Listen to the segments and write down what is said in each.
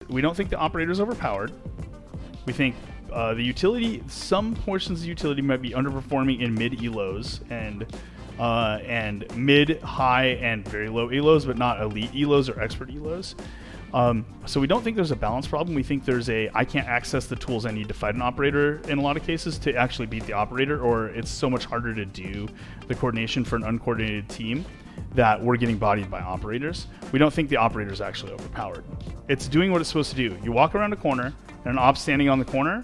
We don't think the operator is overpowered. We think the utility, some portions of the utility might be underperforming in mid elos and mid, high, and very low elos, but not elite elos or expert elos. So we don't think there's a balance problem. We think there's I can't access the tools I need to fight an operator in a lot of cases to actually beat the operator, or it's so much harder to do the coordination for an uncoordinated team that we're getting bodied by operators. We don't think the operator is actually overpowered. It's doing what it's supposed to do. You walk around a corner, and an op's standing on the corner,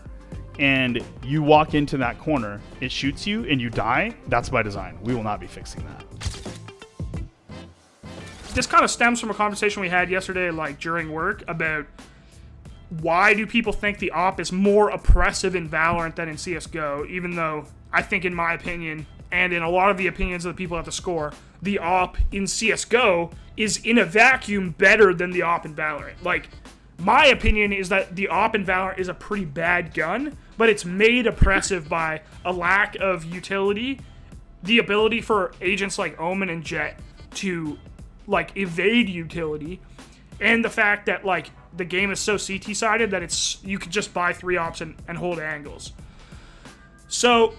and you walk into that corner, it shoots you, and you die. That's by design. We will not be fixing that. This kind of stems from a conversation we had yesterday, like during work, about why do people think the op is more oppressive in Valorant than in CSGO, even though I think, in my opinion, and in a lot of the opinions of the people at theScore, the op in CSGO is in a vacuum better than the op in Valorant. Like, my opinion is that the op in Valorant is a pretty bad gun, but it's made oppressive by a lack of utility, the ability for agents like Omen and Jet to like evade utility, and the fact that like the game is so CT sided that you could just buy 3 ops and hold angles. So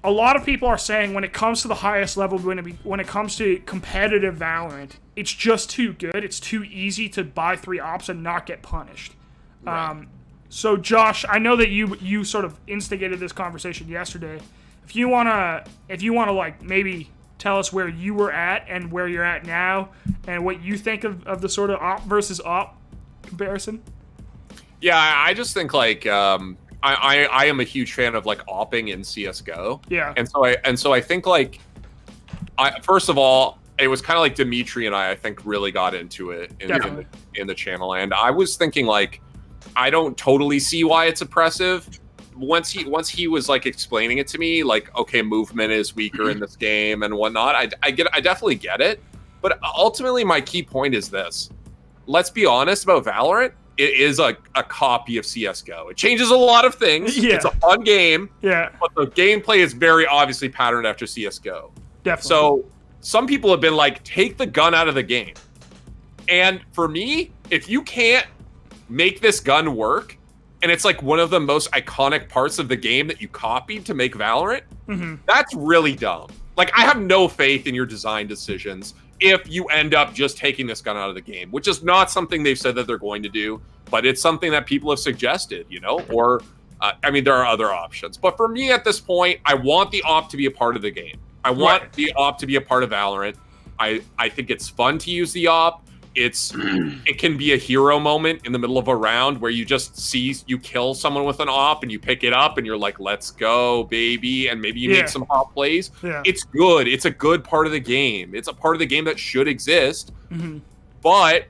a lot of people are saying when it comes to the highest level, when it comes to competitive Valorant, it's just too good. It's too easy to buy 3 ops and not get punished. Right. So Josh, I know that you sort of instigated this conversation yesterday. If you wanna like maybe tell us where you were at and where you're at now, and what you think of the sort of op versus op comparison. Yeah, I just think like I am a huge fan of like opping in CS:GO. Yeah. And so I think like first of all, it was kind of like Dimitri and I think really got into it in the channel, and I was thinking like I don't totally see why it's oppressive. Once he was like explaining it to me, like, okay, movement is weaker in this game and whatnot, I definitely get it. But ultimately, my key point is this: let's be honest about Valorant. It is a copy of CS:GO. It changes a lot of things. Yeah. It's a fun game. Yeah. But the gameplay is very obviously patterned after CS:GO. Definitely. So some people have been like, take the gun out of the game. And for me, if you can't make this gun work, and it's like one of the most iconic parts of the game that you copied to make Valorant, that's really dumb. Like, I have no faith in your design decisions if you end up just taking this gun out of the game, which is not something they've said that they're going to do, but it's something that people have suggested, you know? Or, I mean, there are other options. But for me at this point, I want the op to be a part of the game. I want the op to be a part of Valorant. I think it's fun to use the op. It can be a hero moment in the middle of a round where you just you kill someone with an op and you pick it up and you're like, let's go, baby. And maybe you make some hot plays. Yeah. It's good. It's a good part of the game. It's a part of the game that should exist. But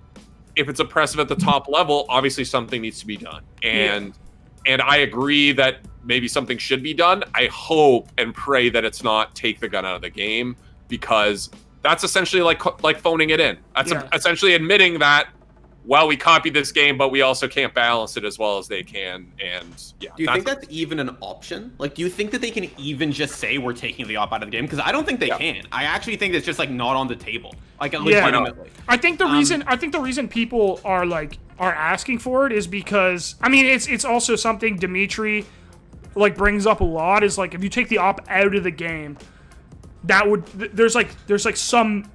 if it's oppressive at the top level, obviously something needs to be done. And I agree that maybe something should be done. I hope and pray that it's not take the gun out of the game, because that's essentially like phoning it in. That's essentially admitting that, well, we copied this game, but we also can't balance it as well as they can. And yeah. Do you think that's even an option? Like, do you think that they can even just say we're taking the op out of the game? Because I don't think they can. I actually think it's just like not on the table. Like, legitimately. I think the reason people are asking for it is because, I mean, it's also something Dimitri like brings up a lot, is like, if you take the op out of the game, that would there's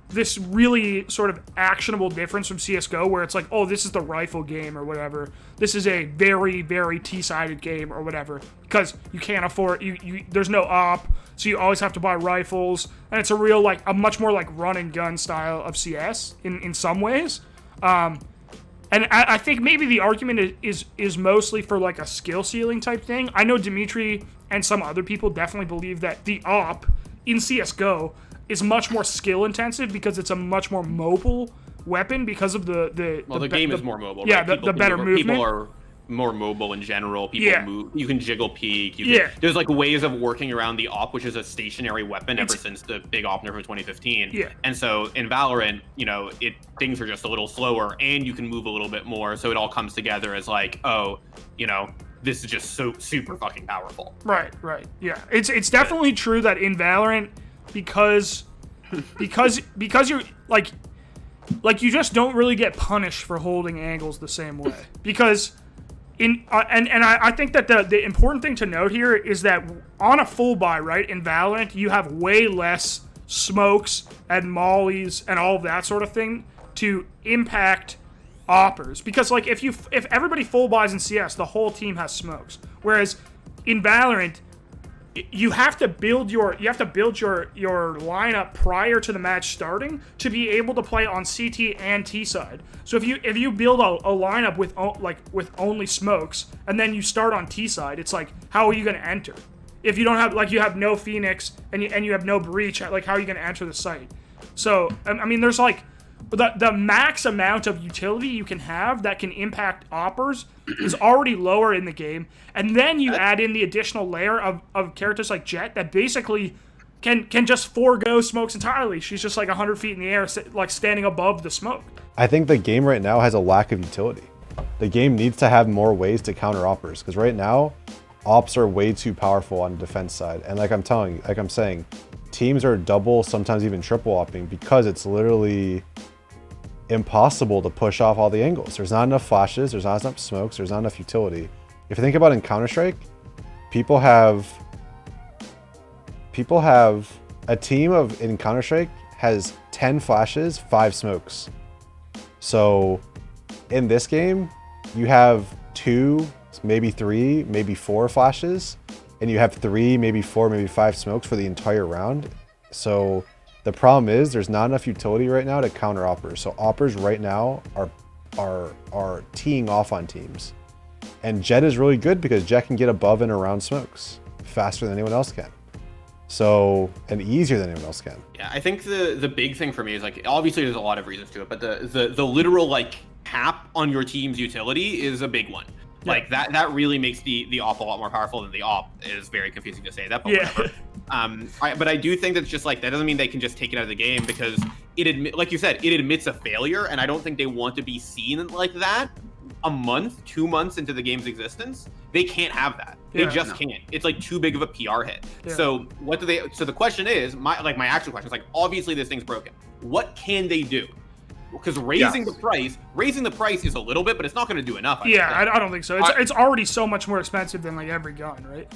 this really sort of actionable difference from CS:GO, where it's like, oh, this is the rifle game or whatever. This is a very, very T-sided game or whatever, because you can't afford there's no op, so you always have to buy rifles, and it's a much more like run and gun style of CS in some ways. And I think maybe the argument is mostly for like a skill ceiling type thing. I know Dimitri and some other people definitely believe that the op in CS:GO is much more skill intensive because it's a much more mobile weapon because of the game is more mobile. Yeah, right? the better movement. People are more mobile in general. People move. You can jiggle peek. There's like ways of working around the op, which is a stationary weapon ever since the big op nerf of 2015. Yeah. And so in Valorant, things are just a little slower, and you can move a little bit more. So it all comes together as like, oh, this is just so super fucking powerful. Right. Yeah. It's definitely true that in Valorant, because you're like, like, you just don't really get punished for holding angles the same way. Because I think that the important thing to note here is that on a full buy, right, in Valorant, you have way less smokes and mollies and all of that sort of thing to impact oppers. Because, like, if everybody full buys in CS, the whole team has smokes. Whereas in Valorant, you have to build your lineup prior to the match starting to be able to play on CT and T side. So if you build a lineup with only smokes and then you start on T side, it's like, how are you going to enter? If you don't have, like, you have no Phoenix and you have no breach, like, how are you going to enter the site? So I mean, there's like the max amount of utility you can have that can impact oppers is already lower in the game, and then you add in the additional layer of characters like Jett that basically can just forego smokes entirely. She's just like 100 feet in the air, like standing above the smoke. I think the game right now has a lack of utility. The game needs to have more ways to counter oppers, because right now ops are way too powerful on the defense side, and like I'm saying, teams are double, sometimes even triple opping, because it's literally impossible to push off all the angles. There's not enough flashes, there's not enough smokes, there's not enough utility. If you think about in Counter-Strike, people have a team in Counter-Strike has 10 flashes, 5 smokes. So in this game, you have 2, maybe 3, maybe 4 flashes, and you have 3, maybe 4, maybe 5 smokes for the entire round. So the problem is there's not enough utility right now to counter oppers. So oppers right now are teeing off on teams. And Jett is really good because Jett can get above and around smokes faster than anyone else can. So, and easier than anyone else can. Yeah, I think the big thing for me is, like, obviously there's a lot of reasons to it, but the literal, like, cap on your team's utility is a big one. Like, that really makes the op a lot more powerful than the op. It is very confusing to say that, but whatever. But I do think that's just, like, that doesn't mean they can just take it out of the game, because like you said, it admits a failure, and I don't think they want to be seen like that a month, 2 months into the game's existence. They can't have that. They just can't. It's like too big of a PR hit. Yeah. So so the question is, my actual question is, like, obviously this thing's broken. What can they do? Because raising the price is a little bit, but it's not going to do enough. I don't think so. It's already so much more expensive than, like, every gun, right?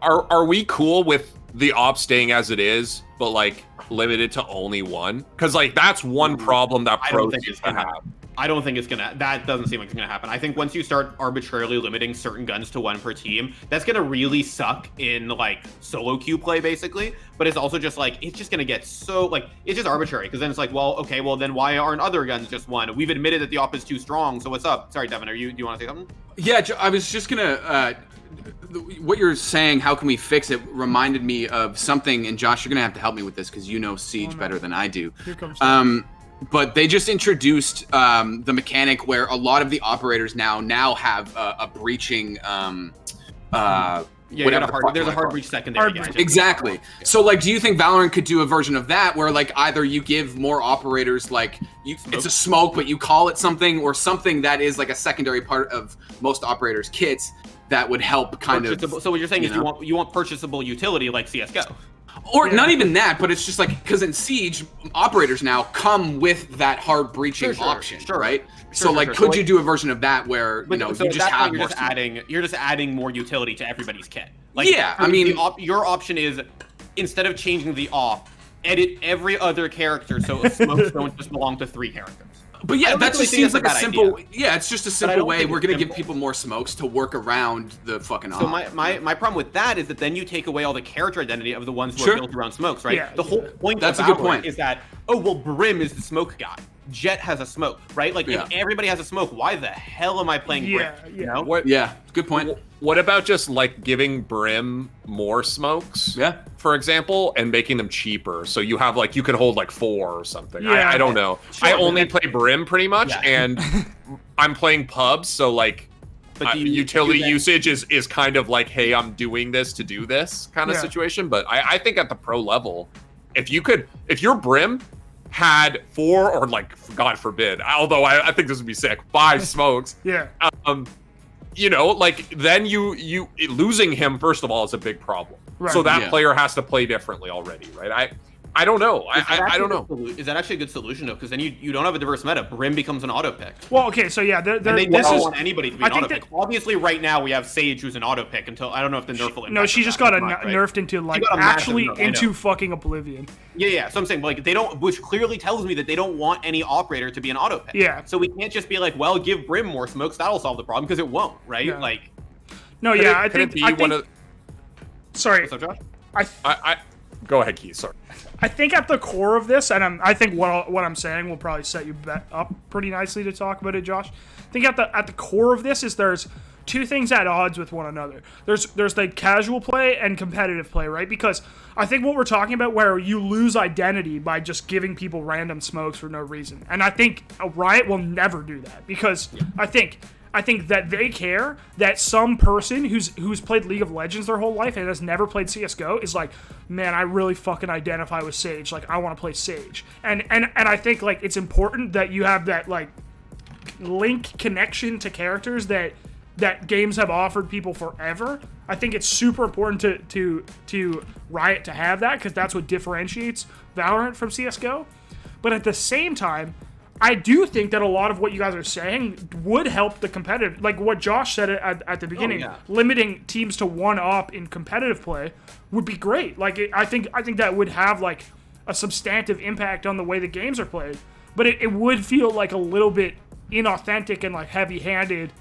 Are we cool with the op staying as it is, but, like, limited to only one? Because, like, that's one problem that pros used to have. I don't think it's gonna. That doesn't seem like it's gonna happen. I think once you start arbitrarily limiting certain guns to 1 per team, that's gonna really suck in, like, solo queue play, basically. But it's also just, like, it's just gonna get so, like, it's just arbitrary, because then it's like, well, okay, well then why aren't other guns just 1? We've admitted that the op is too strong, so what's up? Sorry, Devin, do you want to say something? Yeah, I was just gonna. What you're saying, how can we fix it, reminded me of something, and Josh, you're gonna have to help me with this because you know Siege better than I do. Here comes but they just introduced the mechanic where a lot of the operators now have a breaching there's a hard breach secondary. Exactly. Yeah. So, like, do you think Valorant could do a version of that where, like, either you give more operators, like, it's a smoke, but you call it something, or something that is, like, a secondary part of most operators' kits that would help kind of. So what you're saying is you want purchasable utility like CS:GO. Or not even that, but it's just like, because in Siege, operators now come with that hard breaching option, right? So, like, could you do a version of that where, you know, you just have more you're just adding more utility to everybody's kit? Like, yeah, I mean, your option is, instead of changing the op, edit every other character so smokes don't just belong to 3 characters. But yeah, that just seems like a simple. Idea. Yeah, it's just a simple way. We're gonna give people more smokes to work around the fucking. So my problem with that is that then you take away all the character identity of the ones who are built around smokes, right? Yeah, the whole point that's of a good point. Is that, oh well, Brim is the smoke guy. Jett has a smoke, right? Like, if everybody has a smoke, why the hell am I playing Brim? You know? Yeah, good point. What about just, like, giving Brim more smokes? Yeah. For example, and making them cheaper, so you have, like, you could hold, like, 4 or something. Yeah, I don't know. Sure, I only play Brim pretty much, and I'm playing pubs, so, like, utility usage is kind of like, hey, I'm doing this to do this kind of situation. But I think at the pro level, if your Brim had 4 or, like, God forbid, although I think this would be sick, 5 smokes. You know, like, then you losing him, first of all, is a big problem. Right. So that player has to play differently already, right? I don't know. I don't know. Is that actually a good solution though? Because then you don't have a diverse meta. Brim becomes an auto pick. Well, okay, so yeah, And they don't want anybody to be an auto pick. Obviously, right now we have Sage, who's an auto pick. Until I don't know if the nerf will. No, she just got nerfed into like actually into fucking oblivion. Yeah. So I'm saying like they don't, which clearly tells me that they don't want any operator to be an auto pick. Yeah. So we can't just be like, well, give Brim more smokes. That'll solve the problem because it won't, right? Yeah. Like. No, yeah, I think. Sorry. What's up, Josh? I go ahead, Keith. Sorry. I think at the core of this, and I think what I'm saying will probably set you up pretty nicely to talk about it, Josh. I think at the core of this is there's two things at odds with one another. There's the casual play and competitive play, right? Because I think what we're talking about where you lose identity by just giving people random smokes for no reason. And I think a Riot will never do that because I think that they care that some person who's played League of Legends their whole life and has never played CSGO is like, man, I really fucking identify with Sage. Like, I want to play Sage. And I think, like, it's important that you have that, like, link connection to characters that games have offered people forever. I think it's super important to Riot to have that because that's what differentiates Valorant from CSGO. But at the same time, I do think that a lot of what you guys are saying would help the competitive, like what Josh said at the beginning. Limiting teams to one op in competitive play would be great. Like I think that would have like a substantive impact on the way the games are played. But it would feel like a little bit inauthentic and like heavy-handed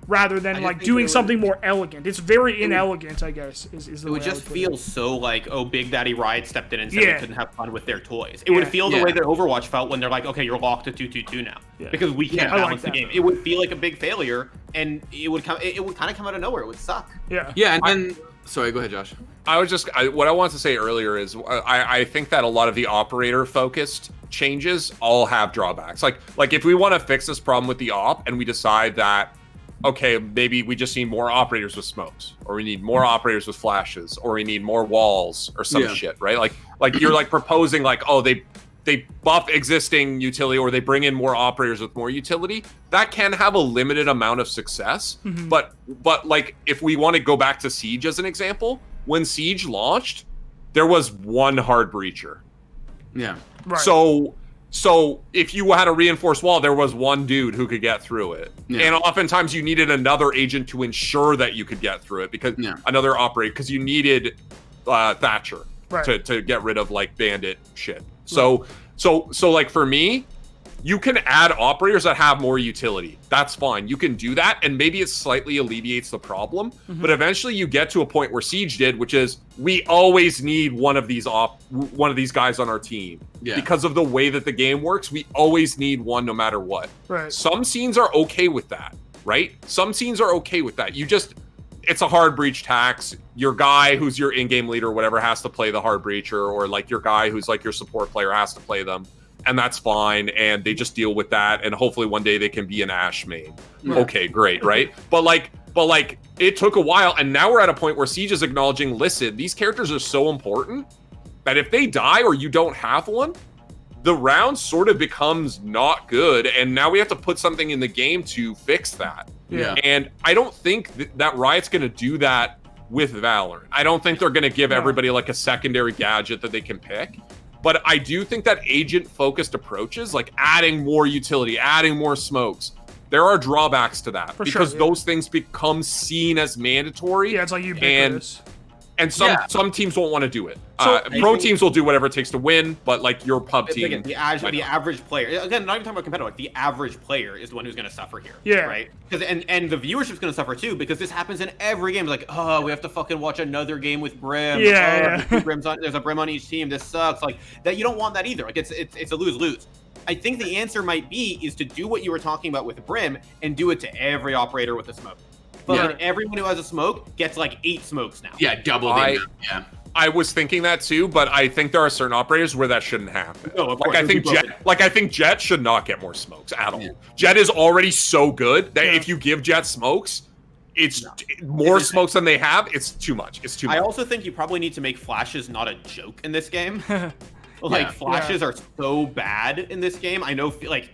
rather than like doing something more elegant. It's very inelegant, I guess. Is the it would way just I would feel so like, oh, Big Daddy Riot stepped in and said they couldn't have fun with their toys. It would feel the way that Overwatch felt when they're like, okay, you're locked to 2-2-2 now because we can't balance the game. It would feel like a big failure, and it would kind of come out of nowhere. It would suck. Yeah, and then sorry, go ahead, Josh. What I want to say earlier is I think that a lot of the operator focused changes all have drawbacks. Like if we want to fix this problem with the op and we decide that, okay, maybe we just need more operators with smokes, or we need more operators with flashes, or we need more walls or some shit, right? Like you're like proposing like, oh, they buff existing utility or they bring in more operators with more utility. That can have a limited amount of success. Mm-hmm. But like if we want to go back to Siege as an example, when Siege launched, there was one hard breacher. Yeah. Right. So if you had a reinforced wall, there was one dude who could get through it. Yeah. And oftentimes you needed another agent to ensure that you could get through it because another operator, because you needed Thatcher to get rid of like bandit shit. So like for me, you can add operators that have more utility. That's fine. You can do that, and maybe it slightly alleviates the problem. Mm-hmm. But eventually, you get to a point where Siege did, which is we always need one of these guys on our team because of the way that the game works. We always need one, no matter what. Right. Some scenes are okay with that, right? Some scenes are okay with that. It's a hard breach tax. Your guy who's your in-game leader or whatever has to play the hard breacher, or like your guy who's like your support player has to play them. And that's fine, and they just deal with that, and hopefully one day they can be an Ashe main. Yeah. Okay, great, right? But like it took a while, and now we're at a point where Siege is acknowledging, listen, these characters are so important that if they die or you don't have one, the round sort of becomes not good, and now we have to put something in the game to fix that. Yeah. And I don't think that Riot's going to do that with Valorant. I don't think they're going to give everybody like a secondary gadget that they can pick. But I do think that agent-focused approaches, like adding more utility, adding more smokes, there are drawbacks to that because those things become seen as mandatory. Yeah, it's like ubiquitous. And some teams won't want to do it. Pro teams will do whatever it takes to win, but like your pub team, again, the average player, again, not even talking about competitive, like the average player is the one who's going to suffer here. Yeah. Right. And the viewership's going to suffer too because this happens in every game. It's like, oh, we have to fucking watch another game with Brim. There's a Brim on each team. This sucks. Like that, you don't want that either. Like it's a lose-lose. I think the answer might be is to do what you were talking about with Brim and do it to every operator with a smoke. But like everyone who has a smoke gets like 8 smokes now. Yeah, double the amount. I was thinking that too, but I think there are certain operators where that shouldn't happen. No, of course, I think Jet should not get more smokes at all. Yeah. Jet is already so good that if you give Jet smokes, it's more smokes than they have. It's too much. It's too much. I also think you probably need to make flashes not a joke in this game. Flashes are so bad in this game. I know, like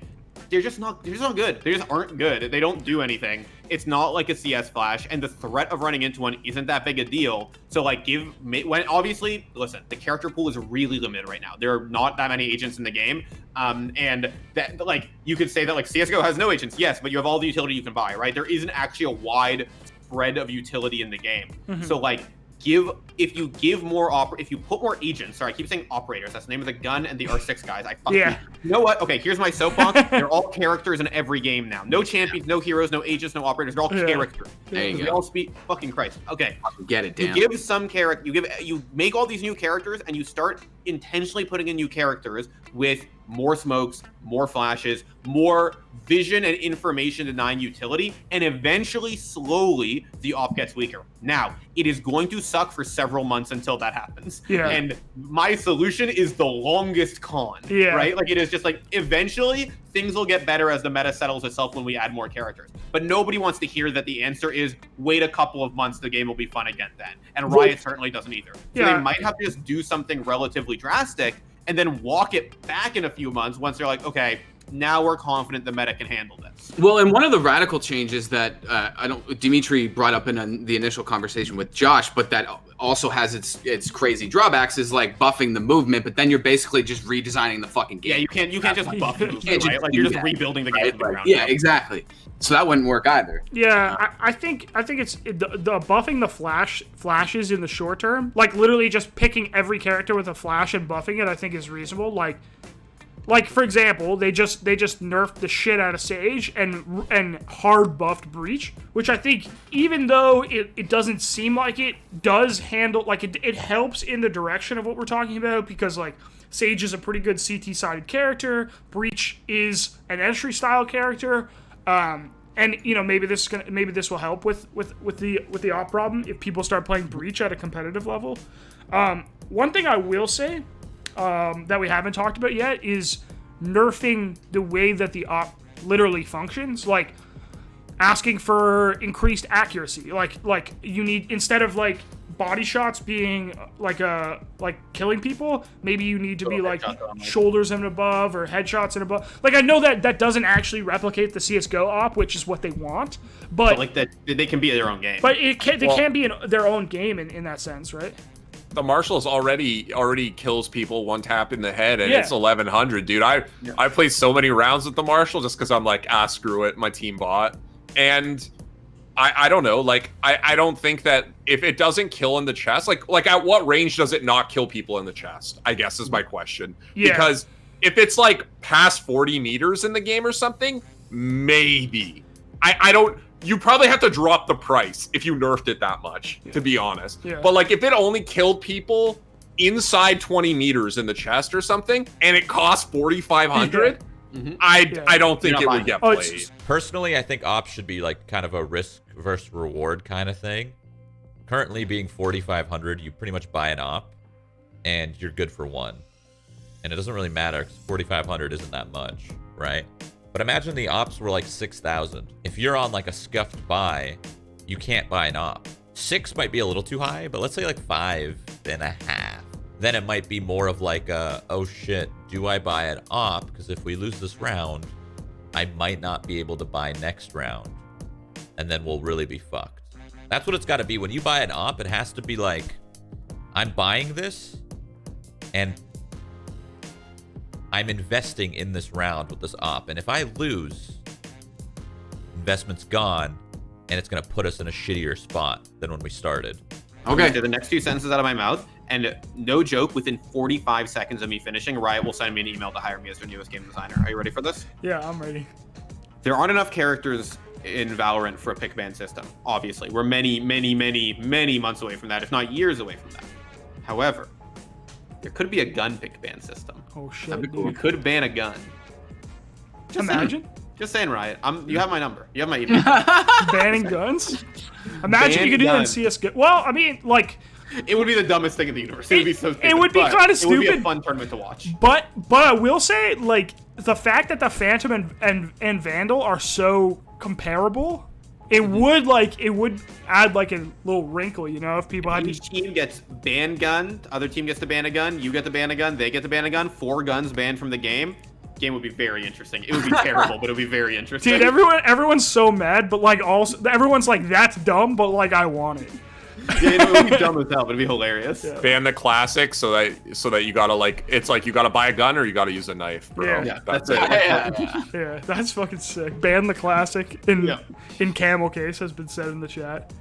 they're just not good. They just aren't good. They don't do anything. it's not like a CS flash, and the threat of running into one isn't that big a deal. So like when obviously, listen, the character pool is really limited right now. There are not that many agents in the game, and that like you could say that like CS:GO has no agents, yes, but you have all the utility you can buy, right? There isn't actually a wide spread of utility in the game. So like if you put more agents, sorry, I keep saying operators, that's the name of the gun and the R6 guys. You know what? Okay, here's my soapbox. They're all characters in every game now. No champions, no heroes, no agents, no operators. They're all characters. There you they go. all speak fucking Christ. Okay. Get it, Dan. You give some character, you make all these new characters, and you start intentionally putting in new characters with more smokes, more flashes, more vision and information denying utility, and eventually, slowly, the op gets weaker. Now, it is going to suck for several months until that happens. Yeah. And my solution is the longest con. Yeah. Right? Like, it is just like, eventually, things will get better as the meta settles itself when we add more characters. But nobody wants to hear that the answer is, wait a couple of months, the game will be fun again then. And Riot certainly doesn't either. So they might have to just do something relatively drastic, and then walk it back in a few months once they're like, okay, now we're confident the meta can handle this. Well, and one of the radical changes that Dimitri brought up in the initial conversation with Josh, but that also has its crazy drawbacks, is like buffing the movement, but then you're basically just redesigning the fucking game. Yeah, you can't just buff the movement, right? Like you're just rebuilding the game from the ground Yeah, up. exactly. So that wouldn't work either. Yeah, I think it's the buffing the flashes in the short term, like literally just picking every character with a flash and buffing it, I think is reasonable. Like for example, they just nerfed the shit out of Sage and hard buffed Breach, which I think, even though it doesn't seem like it, does handle, like it helps in the direction of what we're talking about, because like Sage is a pretty good CT sided character, Breach is an entry style character. And you know, maybe this will help with the op problem if people start playing Breach at a competitive level. One thing I will say that we haven't talked about yet is nerfing the way that the op literally functions, like asking for increased accuracy. Like you need, instead of like body shots being like killing people, maybe you need to be like shoulders and above, or headshots and above. Like, I know that doesn't actually replicate the CS:GO op, which is what they want, but like that, they can be their own game. But they can be in their own game in that sense, right? The Marshals already kills people one tap in the head, and it's 1100, dude. I played so many rounds with the Marshal just because I'm like, screw it, my team bought. And I don't know, like I don't think that if it doesn't kill in the chest, like at what range does it not kill people in the chest, I guess is my question. Because if it's like past 40 meters in the game or something, maybe. I don't. You probably have to drop the price if you nerfed it that much, to be honest. But like, if it only killed people inside 20 meters in the chest or something, and it costs 4,500, I don't think it would get played. Personally, I think ops should be like kind of a risk versus reward kind of thing. Currently being 4,500, you pretty much buy an op, and you're good for one. And it doesn't really matter, because 4,500 isn't that much, right? But imagine the ops were like 6,000. If you're on like a scuffed buy, you can't buy an op. 6 might be a little too high, but let's say like 5.5. Then it might be more of like oh shit, do I buy an op? Because if we lose this round, I might not be able to buy next round. And then we'll really be fucked. That's what it's got to be. When you buy an op, it has to be like, I'm buying this, and I'm investing in this round with this op, and if I lose, investment's gone, and it's going to put us in a shittier spot than when we started. Okay. The next 2 sentences out of my mouth, and no joke, within 45 seconds of me finishing, Riot will send me an email to hire me as their newest game designer. Are you ready for this? Yeah, I'm ready. There aren't enough characters in Valorant for a pick ban system, obviously. We're many months away from that, if not years away from that. However, there could be a gun pick ban system. Oh shit! That'd be cool. We could ban a gun. Imagine. Just saying, Riot. You have my number. You have my email. Banning guns. Imagine you could do that in CS:GO. Well, I mean, like, it would be the dumbest thing in the universe. It would be so stupid. It would be kind of stupid. It would be a fun tournament to watch. But I will say, like, the fact that the Phantom and Vandal are so comparable, it would add like a little wrinkle, you know, if people had each team gets ban gun, other team gets to ban a gun, you get to ban a gun, they get to ban a gun, 4 guns banned from the game. game would be very interesting. It would be terrible, but it would be very interesting. Dude, everyone's so mad, but like also everyone's like, that's dumb, but like I want it. Yeah, it would be dumb as hell, but it'd be hilarious. Yeah. Ban the classic so that you gotta like, it's like you gotta buy a gun or you gotta use a knife, bro. Yeah. That's it. Yeah, that's fucking sick. Ban the classic in camel case has been said in the chat.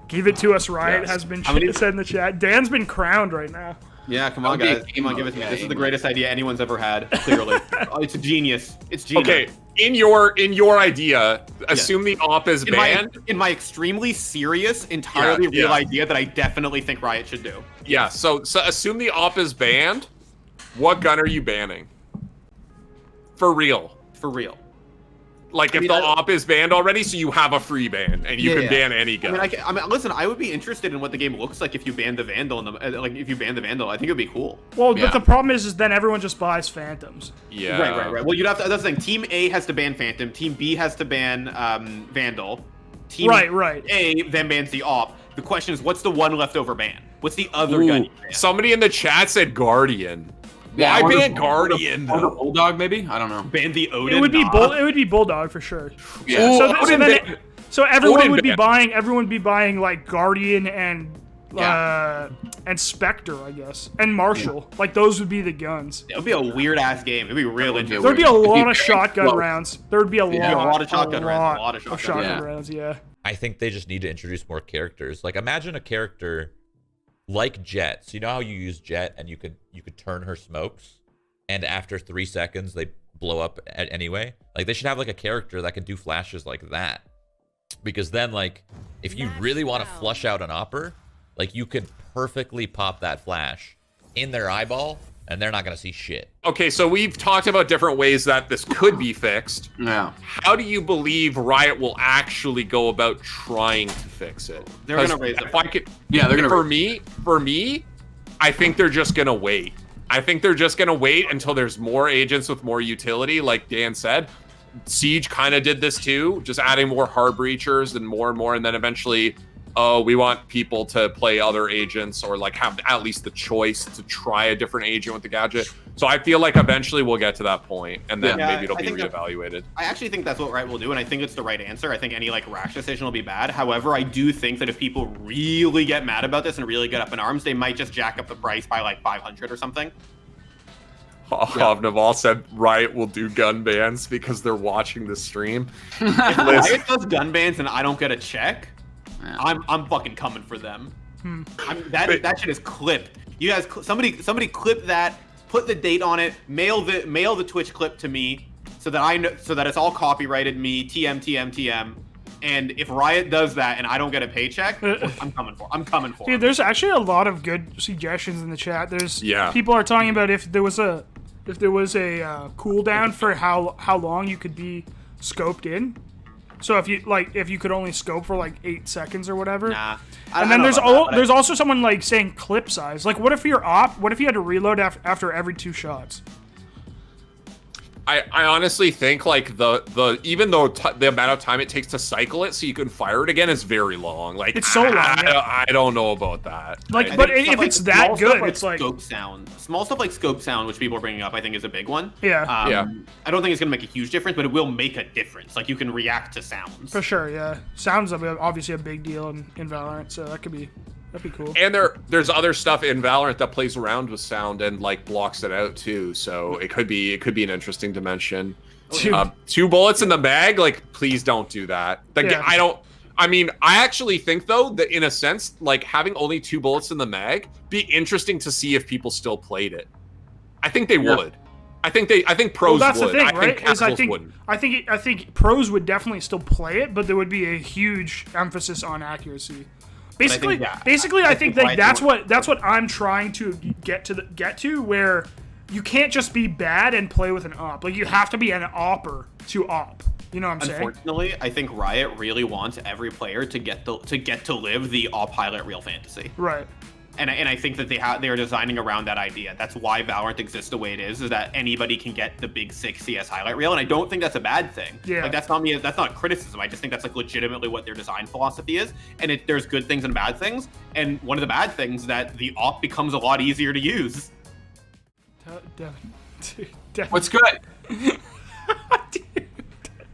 Give it to us, Riot has been said in the chat. Dan's been crowned right now. Yeah, come on, guys. Come on, give it to me. This is the greatest idea anyone's ever had, clearly. It's a genius. It's genius. Okay, in your idea, assume the op is banned. In my extremely serious, entirely real idea that I definitely think Riot should do. Yeah, so assume the op is banned. What gun are you banning? For real. For real. Like, if the op is banned already, so you have a free ban, and you can ban any gun. I mean, listen, I would be interested in what the game looks like if you banned the Vandal. Like, if you banned the Vandal, I think it would be cool. Well, but the problem is then everyone just buys Phantoms. Yeah. Right. Well, you'd have to. That's the thing. Team A has to ban Phantom. Team B has to ban Vandal. Team A then bans the op. The question is, what's the one leftover ban? What's the other gun you ban? Somebody in the chat said Guardian. Yeah, why ban Guardian? Or Bulldog, maybe? I don't know. Ban the Odin. It would be Bulldog for sure. Yeah. So everyone would be buying. Everyone would be buying like Guardian and Spectre, I guess, and Marshall. Like those would be the guns. It would be a weird ass game. It'd be real interesting. There'd be a lot of shotgun rounds. There would be a lot of shotgun rounds. A lot of shotgun rounds. Yeah. I think they just need to introduce more characters. Like, imagine a character like Jet. So you know how you use Jet and you could turn her smokes, and after 3 seconds they blow up anyway. Like, they should have like a character that can do flashes like that, because then like if you really want to flush out an opper, like you could perfectly pop that flash in their eyeball and they're not gonna see shit. Okay, so we've talked about different ways that this could be fixed. Yeah. How do you believe Riot will actually go about trying to fix it? They're gonna raise it. They're gonna. For me, I think they're just gonna wait. I think they're just gonna wait until there's more agents with more utility, like Dan said. Siege kind of did this too, just adding more hard breachers and more, and then eventually, oh, we want people to play other agents or like have at least the choice to try a different agent with the gadget. So I feel like eventually we'll get to that point, and then maybe it'll be reevaluated. I actually think that's what Riot will do, and I think it's the right answer. I think any like rash decision will be bad. However, I do think that if people really get mad about this and really get up in arms, they might just jack up the price by like 500 or something. Naval said Riot will do gun bans because they're watching the stream. If Riot does gun bans and I don't get a check, I'm fucking coming for them. That shit is clipped. You guys, somebody clip that, put the date on it, mail the Twitch clip to me, so that I know, so that it's all copyrighted me, TM. And if Riot does that and I don't get a paycheck, I'm coming for. Dude, them. there's actually a lot of good suggestions in the chat. There's people are talking about if there was a cooldown for how long you could be scoped in. So if you could only scope for like 8 seconds or whatever. Nah. And then there's also someone like saying clip size. Like, what if you had to reload after every 2 shots? I honestly think like even though the amount of time it takes to cycle it so you can fire it again is very long. Like, it's so long. I don't know about that. Like, but if it's that good, it's like scope sound. Small stuff like scope sound, which people are bringing up, I think is a big one. Yeah. I don't think it's gonna make a huge difference, but it will make a difference. Like, you can react to sounds. For sure. Yeah. Sounds obviously a big deal in Valorant, so that'd be cool. And there's other stuff in Valorant that plays around with sound and like blocks it out too. So it could be an interesting dimension. 2 bullets in the mag, like, please don't do that. I actually think though that in a sense, like, having only 2 bullets in the mag be interesting to see if people still played it. I think they would. I think pros would. That's the thing, right? Wouldn't. I think pros would definitely still play it, but there would be a huge emphasis on accuracy. Basically, I think that's what I'm trying to get to, where you can't just be bad and play with an op. Like, you have to be an opper to op. You know what I'm saying? Unfortunately, I think Riot really wants every player to get to live the op pilot real fantasy. Right. And I think that they are designing around that idea. That's why Valorant exists the way it is that anybody can get the big 6 CS highlight reel, and I don't think that's a bad thing. Yeah. Like, that's not criticism. I just think that's like legitimately what their design philosophy is. And there's good things and bad things. And one of the bad things is that the op becomes a lot easier to use. Devin. What's good?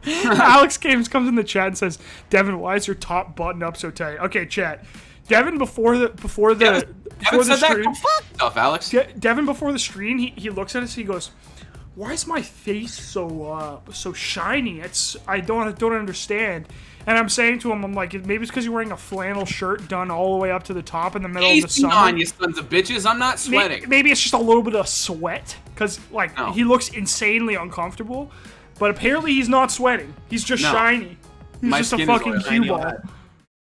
Alex Games comes in the chat and says, "Devin, why is your top button up so tight?" Okay, chat. Devin before the stream. Stuff, Alex. Devin before the stream, he looks at us. He goes, "Why is my face so shiny? I don't understand." And I'm saying to him, I'm like, maybe it's because you're wearing a flannel shirt done all the way up to the top in the middle of the summer. On, you sons of bitches. I'm not sweating. Maybe it's just a little bit of sweat because he looks insanely uncomfortable. But apparently he's not sweating. He's just shiny. He's just a fucking cue ball.